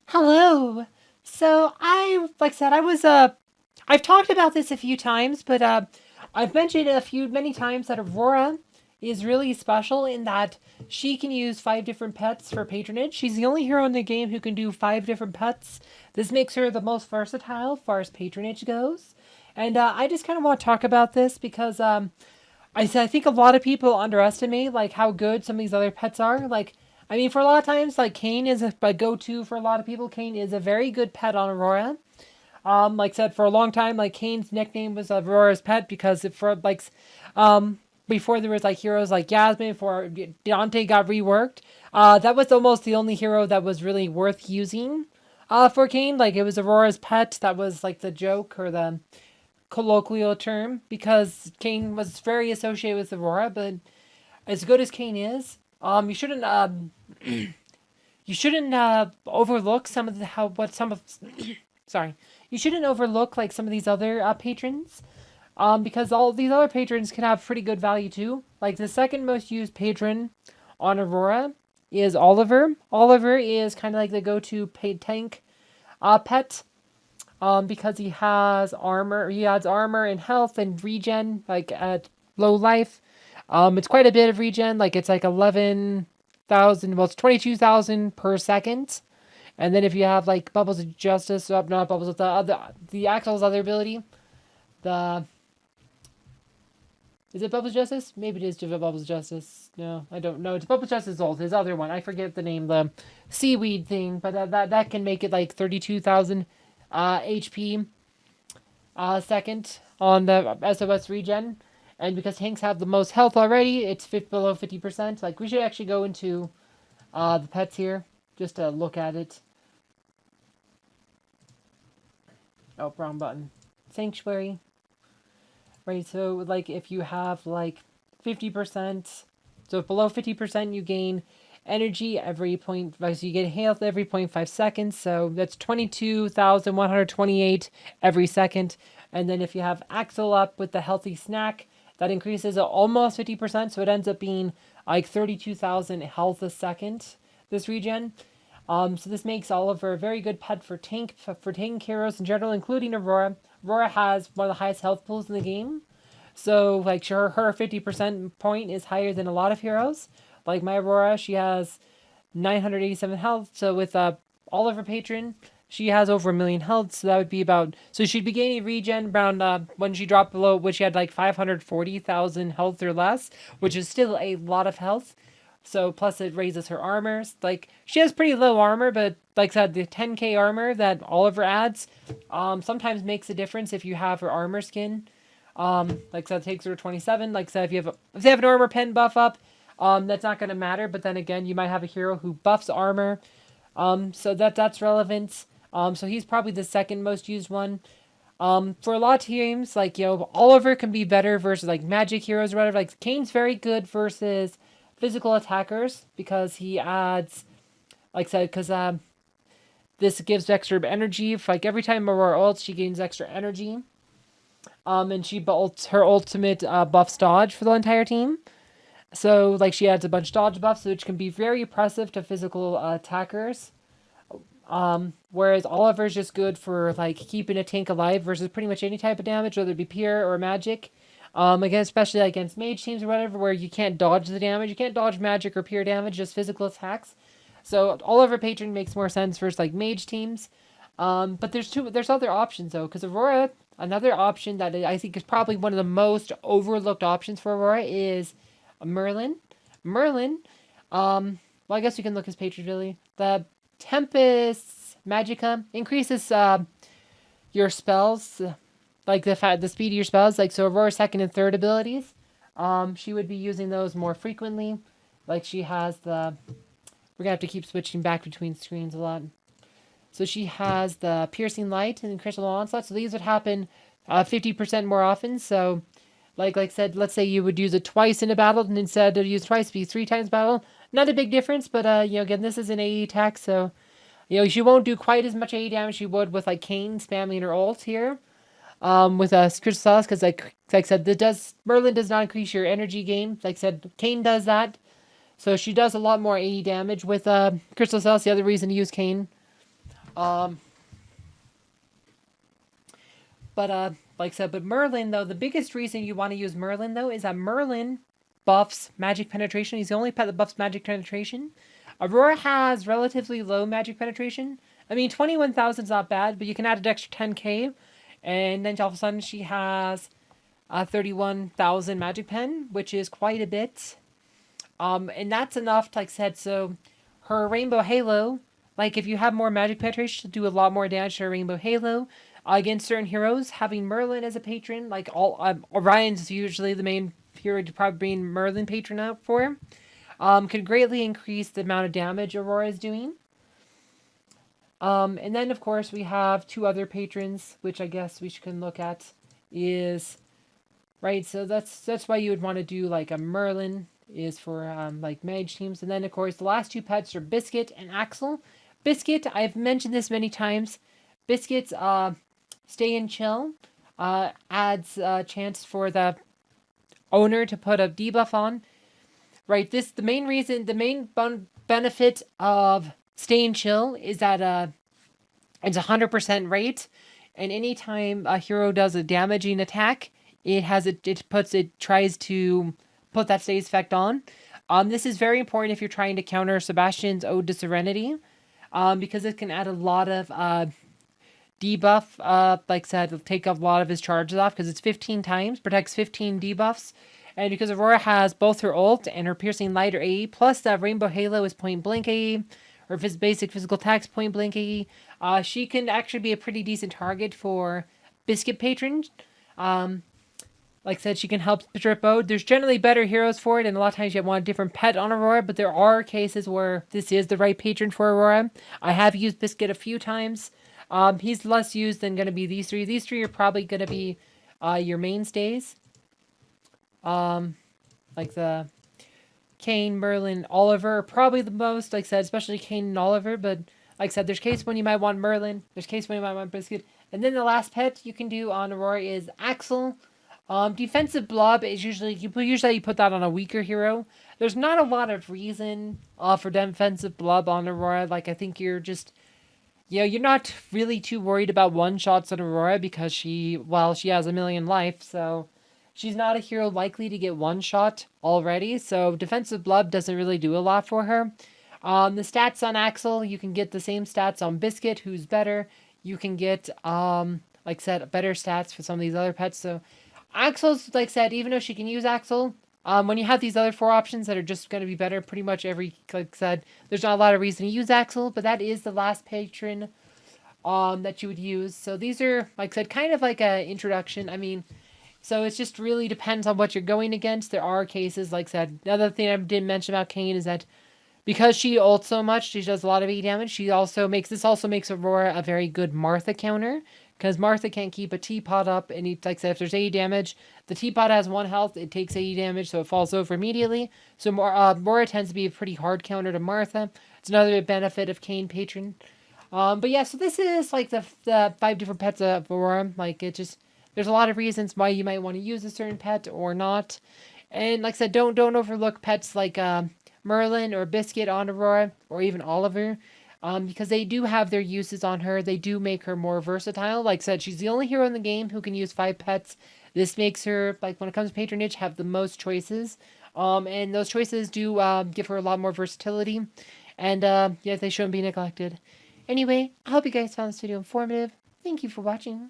Hello. Like I said, I've talked about this a few times, but I've mentioned many times that Aurora is really special in that she can use 5 different pets for patronage. She's the only hero in the game who can do 5 different pets. This makes her the most versatile as far as patronage goes. And I just kind of want to talk about this because I think a lot of people underestimate like how good some of these other pets are. I mean, for a lot of times, like Kane is a go-to for a lot of people. Kane is a very good pet on Aurora. Like I said, for a long time, like Kane's nickname was Aurora's pet because um, before there was like heroes like Yasmin, before Dante got reworked, that was almost the only hero that was really worth using. For Kane, like it was Aurora's pet. That was like the joke or the colloquial term because Kane was very associated with Aurora. But as good as Kane is, you shouldn't overlook some of the how what some of sorry, you shouldn't overlook like some of these other patrons. Because all these other patrons can have pretty good value too. Like the second most used patron on Aurora is Oliver. Oliver is kind of like the go-to paid tank pet. Because he has armor. He adds armor and health and regen, like at low life. It's quite a bit of regen. Like it's like 11,000. Well, it's 22,000 per second. And then if you have like bubbles of justice, not bubbles of the Axel's other ability, the is it bubbles of justice? Maybe it is bubbles of justice. No, I don't know. It's bubbles of justice old. His other one, I forget the name. The seaweed thing, but that can make it like 32,000 HP second on the SOS regen. And because tanks have the most health already, it's below 50%. Like, we should actually go into the pets here just to look at it. Oh, wrong button. Sanctuary. Right, so, like, if you have, like, 50%, so if below 50%, you gain energy every point, so you get health every 0.5 seconds, so that's 22,128 every second. And then if you have Axel up with the healthy snack, that increases almost 50%, so it ends up being like 32,000 health a second, this regen. So this makes Oliver a very good pet for tank heroes in general, including Aurora. Aurora has one of the highest health pools in the game. So like sure, her 50% point is higher than a lot of heroes. Like my Aurora, she has 987 health. So with Oliver Patron, she has over 1,000,000 health. So that would be about. So she'd be gaining regen around when she dropped below, which she had like 540,000 health or less, which is still a lot of health. So plus it raises her armors. Like she has pretty low armor, but like I said, the 10k armor that Oliver adds, sometimes makes a difference if you have her armor skin. Like I said, it takes her to 27. Like I said, if they have an armor pen buff up, that's not going to matter. But then again, you might have a hero who buffs armor, so that's relevant. So he's probably the second most used one. For a lot of teams, like Oliver can be better versus like magic heroes or whatever. Like Kane's very good versus physical attackers because he adds, like I said, because this gives extra energy. If, like every time Aurora ults, she gains extra energy. And she builds her ultimate buffs dodge for the entire team. So like she adds a bunch of dodge buffs, which can be very oppressive to physical attackers. Whereas Oliver's just good for like keeping a tank alive versus pretty much any type of damage, whether it be pure or magic. Again, especially against mage teams or whatever, where you can't dodge the damage. You can't dodge magic or pure damage, just physical attacks. So Oliver Patron makes more sense versus like mage teams. But there's other options though, because Aurora, another option that I think is probably one of the most overlooked options for Aurora is Merlin. Merlin, well I guess you can look his patron ability. The Tempest Magica increases your spells, like the speed of your spells. Like so, Aurora's second and third abilities, she would be using those more frequently. Like she has the, we're gonna have to keep switching back between screens a lot. So she has the Piercing Light and Crystal Onslaught. So these would happen 50% more often. So, like I said, let's say you would use it twice in a battle, and instead of use twice, be 3 times battle. Not a big difference, but again, this is an AE attack, so she won't do quite as much AE damage she would with like Kane spamming her ult here. With Crystal Sauce, because like I said, Merlin does not increase your energy gain. Like I said, Kane does that, so she does a lot more AE damage with Crystal Sauce. The other reason to use Kane. Um, like I said, but Merlin though, the biggest reason you want to use Merlin though is that Merlin buffs magic penetration. He's the only pet that buffs magic penetration. Aurora has relatively low magic penetration. I mean, 21,000 is not bad, but you can add an extra 10k, and then all of a sudden she has 31,000 magic pen, which is quite a bit. And that's enough, like I said, so her Rainbow Halo, like if you have more magic penetration, she'll do a lot more damage to her Rainbow Halo. Against certain heroes, having Merlin as a patron, like all Orion's usually the main hero to probably bring Merlin patron out for, can greatly increase the amount of damage Aurora is doing. And then of course we have two other patrons, which I guess we can look at is right. So that's why you would want to do like a Merlin is for like mage teams, and then of course the last two pets are Biscuit and Axel. Biscuit, I've mentioned this many times. Biscuit's stay and chill adds a chance for the owner to put a debuff on. Right, the main benefit of stay and chill is that it's 100% rate, and anytime a hero does a damaging attack, it tries to put that stays effect on. This is very important if you're trying to counter Sebastian's Ode to Serenity, because it can add a lot of debuff. Like I said, it'll take a lot of his charges off because it's 15 times, protects 15 debuffs. And because Aurora has both her ult and her piercing light or AE, plus that Rainbow Halo is point blank AE, or if his basic physical attacks point blank AE, she can actually be a pretty decent target for Biscuit patrons. Like I said, she can help drip out. There's generally better heroes for it, and a lot of times you want a different pet on Aurora, but there are cases where this is the right patron for Aurora. I have used Biscuit a few times. He's less used than going to be these three. These three are probably going to be your mainstays. Like the Kane, Merlin, Oliver are probably the most, like I said, especially Kane and Oliver, but like I said, there's case when you might want Merlin, there's case when you might want Biscuit, and then the last pet you can do on Aurora is Axel. Defensive blob is usually, you put that on a weaker hero. There's not a lot of reason for defensive blob on Aurora. Like, I think you're just, you're not really too worried about one-shots on Aurora because she has a million life, so she's not a hero likely to get one-shot already, so defensive blob doesn't really do a lot for her. The stats on Axel, you can get the same stats on Biscuit, who's better. You can get, like I said, better stats for some of these other pets, so Axel's, like I said, even though she can use Axel, when you have these other four options that are just going to be better, pretty much like I said, there's not a lot of reason to use Axel, but that is the last patron that you would use. So these are, like I said, kind of like an introduction. I mean, so it just really depends on what you're going against. There are cases, like I said, another thing I didn't mention about Kane is that because she ults so much, she does a lot of AE damage, this also makes Aurora a very good Martha counter. Because Martha can't keep a teapot up, and like I said, if there's AE damage, the teapot has 1 health, it takes AE damage, so it falls over immediately. So Aurora tends to be a pretty hard counter to Martha. It's another benefit of Kane patron. But yeah, so this is like the 5 different pets of Aurora. Like, there's a lot of reasons why you might want to use a certain pet or not. And like I said, don't overlook pets like Merlin or Biscuit on Aurora, or even Oliver. Because they do have their uses on her. They do make her more versatile. Like I said, she's the only hero in the game who can use 5 pets. This makes her, like, when it comes to patronage, have the most choices. And those choices do give her a lot more versatility. And yeah, they shouldn't be neglected. Anyway, I hope you guys found this video informative. Thank you for watching.